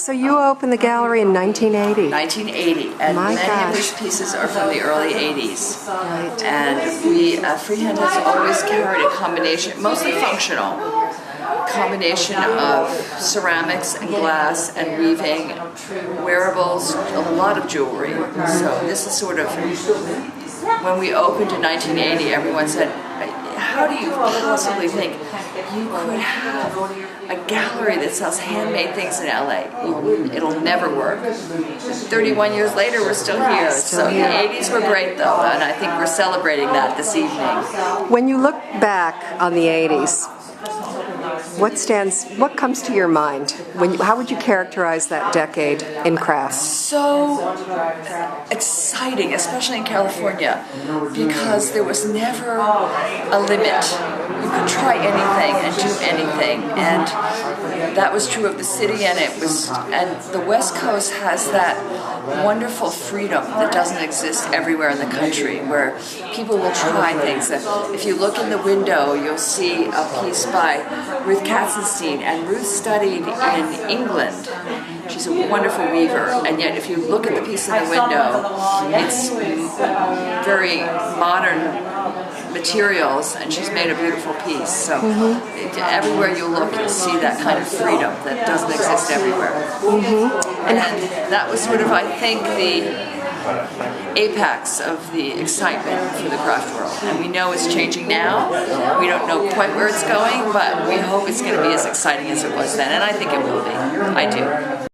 So you opened the gallery in 1980. 1980, and My many gosh. of these pieces are from the early 80s. Right. And we, Freehand has always carried a combination, mostly functional, combination of ceramics and glass and weaving, wearables, a lot of jewelry. So this is sort of, when we opened in 1980, everyone said, how do you possibly think you could have a gallery that sells handmade things in LA? It'll never work. 31 years later, we're still here. So the 80s were great though, and I think we're celebrating that this evening. When you look back on the 80s, what comes to your mind? How would you characterize that decade in crafts? So exciting, especially in California, because there was never a limit. You could try anything and do anything, and that was true of the city, and the West Coast has that wonderful freedom that doesn't exist everywhere in the country, where people will try things. If you look in the window, you'll see a piece by Ruth Katzenstein, and Ruth studied in England. She's a wonderful weaver, and yet if you look at the piece in the window, it's very modern materials, and she's made a beautiful piece. So everywhere you look, you'll see that kind of freedom that doesn't exist everywhere. And that was sort of, I think, the apex of the excitement for the craft world. And we know it's changing now. We don't know quite where it's going, but we hope it's going to be as exciting as it was then, and I think it will be. I do.